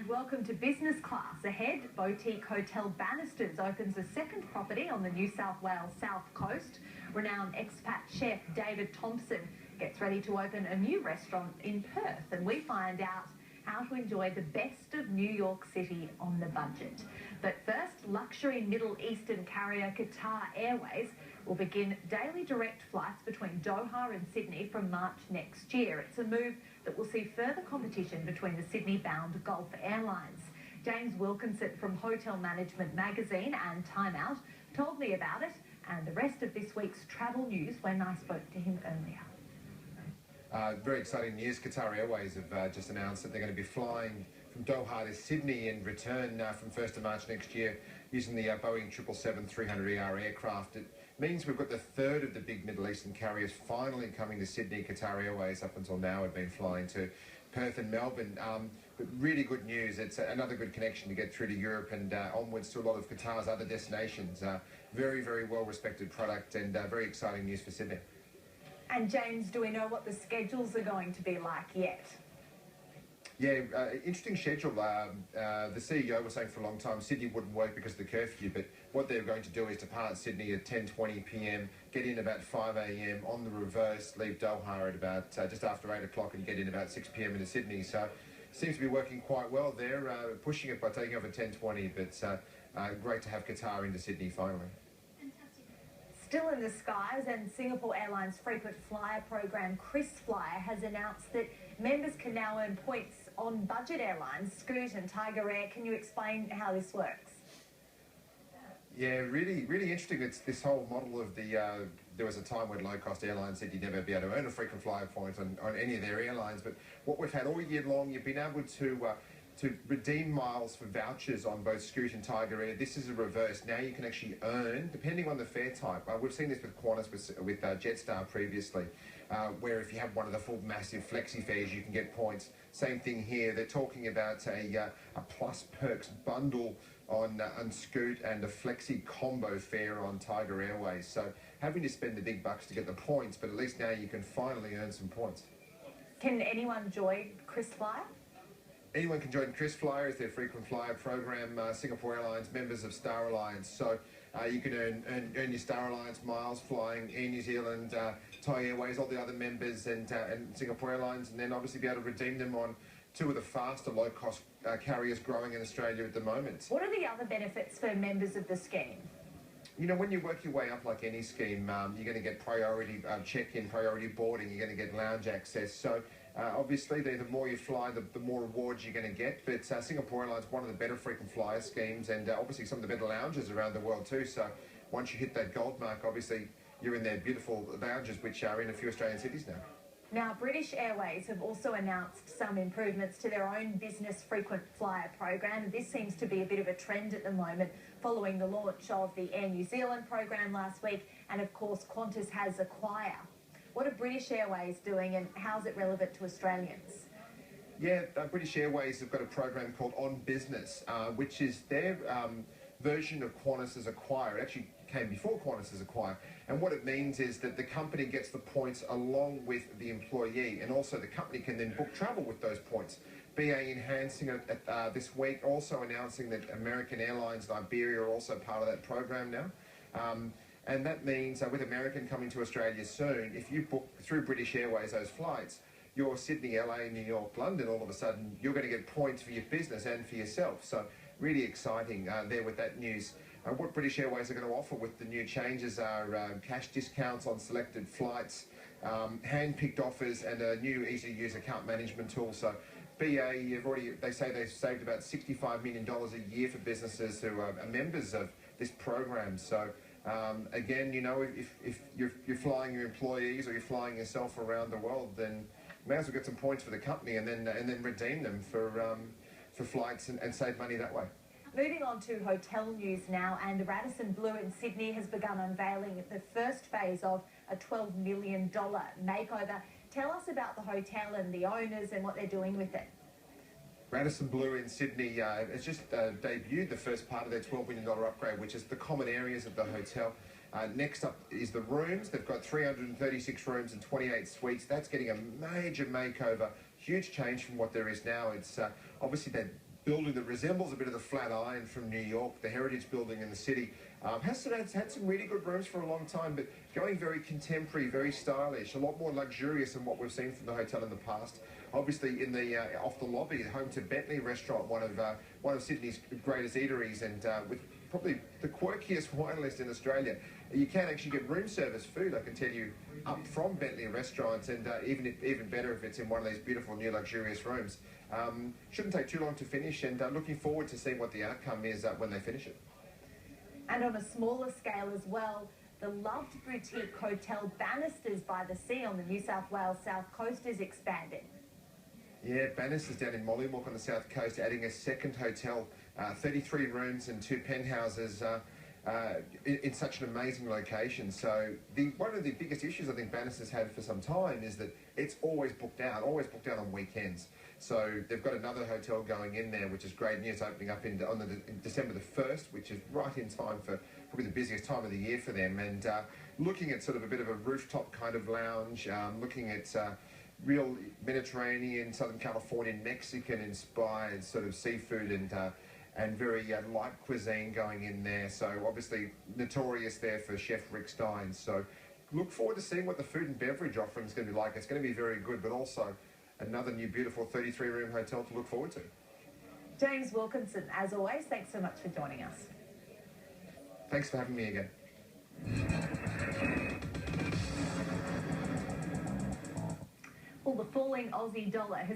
And welcome to Business Class. Ahead, boutique hotel Bannisters opens a second property on the New South Wales South Coast. Renowned expat chef David Thompson gets ready to open a new restaurant in Perth, and we find out how to enjoy the best of New York City on the budget. But first, luxury Middle Eastern carrier Qatar Airways will begin daily direct flights between Doha and Sydney from March next year. It's a move that will see further competition between the Sydney-bound Gulf Airlines. James Wilkinson from Hotel Management magazine and Time Out told me about it and the rest of this week's travel news when I spoke to him earlier. Very exciting news. Qatar Airways have just announced that they're going to be flying from Doha to Sydney and return from 1st of March next year using the Boeing 777-300ER aircraft. It means we've got the third of the big Middle Eastern carriers finally coming to Sydney. Qatar Airways up until now had been flying to Perth and Melbourne. But really good news. It's another good connection to get through to Europe and onwards to a lot of Qatar's other destinations. Very, very well-respected product and very exciting news for Sydney. And James, do we know what the schedules are going to be like yet? Yeah, interesting schedule. The CEO was saying for a long time Sydney wouldn't work because of the curfew, but what they're going to do is depart Sydney at 10:20 p.m, get in about 5 a.m, on the reverse, leave Doha at about just after 8 o'clock and get in about 6 p.m. into Sydney. So seems to be working quite well. They're pushing it by taking off at 10:20, but great to have Qatar into Sydney finally. Still in the skies, and Singapore Airlines frequent flyer program KrisFlyer has announced that members can now earn points on budget airlines, Scoot and Tigerair. Can you explain how this works? Yeah, really interesting. It's this whole model of the, there was a time when low-cost airlines said you'd never be able to earn a frequent flyer point on any of their airlines, but what we've had all year long, you've been able to redeem miles for vouchers on both Scoot and Tigerair. This is a reverse. Now you can actually earn, depending on the fare type. We've seen this with Qantas, with Jetstar previously, where if you have one of the full massive flexi fares, you can get points. Same thing here. They're talking about a plus perks bundle on Scoot and a flexi combo fare on Tiger Airways. So having to spend the big bucks to get the points, but at least now you can finally earn some points. Can anyone join KrisFlyer? Anyone can join KrisFlyer as their frequent flyer program. Singapore Airlines, members of Star Alliance. So you can earn your Star Alliance miles flying Air New Zealand, Thai Airways, all the other members, and Singapore Airlines, and then obviously be able to redeem them on two of the faster low-cost carriers growing in Australia at the moment. What are the other benefits for members of the scheme? You know, when you work your way up like any scheme, you're going to get priority check-in, priority boarding, you're going to get lounge access. So obviously, the more you fly, the more rewards you're going to get. But Singapore Airlines, one of the better frequent flyer schemes, and obviously some of the better lounges around the world too. So once you hit that gold mark, obviously you're in their beautiful lounges, which are in a few Australian cities now. Now, British Airways have also announced some improvements to their own business frequent flyer program. This seems to be a bit of a trend at the moment, following the launch of the Air New Zealand program last week, and of course Qantas has Acquire. What are British Airways doing, and how's it relevant to Australians? Yeah, British Airways have got a program called On Business, which is their version of Qantas's Acquire. It actually came before Qantas's Acquire. And what it means is that the company gets the points along with the employee, and also the company can then book travel with those points. BA enhancing it this week, also announcing that American Airlines and Iberia are also part of that program now. And that means with American coming to Australia soon, if you book through British Airways those flights, your Sydney, LA, New York, London, all of a sudden you're going to get points for your business and for yourself. So really exciting there with that news. What British Airways are going to offer with the new changes are cash discounts on selected flights, hand-picked offers, and a new easy-to-use account management tool. So BA, they say they've saved about $65 million a year for businesses who are members of this program. So again, you know, if you're flying your employees or you're flying yourself around the world, then you may as well get some points for the company and then redeem them for flights and save money that way. Moving on to hotel news now, and Radisson Blu in Sydney has begun unveiling the first phase of a $12 million makeover. Tell us about the hotel and the owners and what they're doing with it. Radisson Blu in Sydney has just debuted the first part of their $12 million upgrade, which is the common areas of the hotel. Next up is the rooms. They've got 336 rooms and 28 suites. That's getting a major makeover, huge change from what there is now. It's obviously that building that resembles a bit of the Flatiron from New York, the Heritage Building in the city. Has had some really good rooms for a long time, but going very contemporary, very stylish, a lot more luxurious than what we've seen from the hotel in the past. Obviously, in the off the lobby, home to Bentley Restaurant, one of Sydney's greatest eateries, and with probably the quirkiest wine list in Australia. You can actually get room service food, I can tell you, up from Bentley restaurants, and even better if it's in one of these beautiful new luxurious rooms. Shouldn't take too long to finish, and looking forward to seeing what the outcome is when they finish it. And on a smaller scale as well, the loved boutique hotel Bannisters by the Sea on the New South Wales south coast is expanding. Yeah, Bannisters down in Mollymook on the south coast, adding a second hotel, 33 rooms and 2 penthouses in such an amazing location. So one of the biggest issues I think Bannisters had for some time is that it's always booked out on weekends. So they've got another hotel going in there, which is great news, opening up in December the 1st, which is right in time for probably the busiest time of the year for them. And looking at sort of a bit of a rooftop kind of lounge, looking at real Mediterranean, Southern California, Mexican-inspired sort of seafood and very light cuisine going in there. So obviously notorious there for Chef Rick Steins. So look forward to seeing what the food and beverage offering is going to be like. It's going to be very good, but also another new beautiful 33-room hotel to look forward to. James Wilkinson, as always, thanks so much for joining us. Thanks for having me again. Well, the falling Aussie dollar has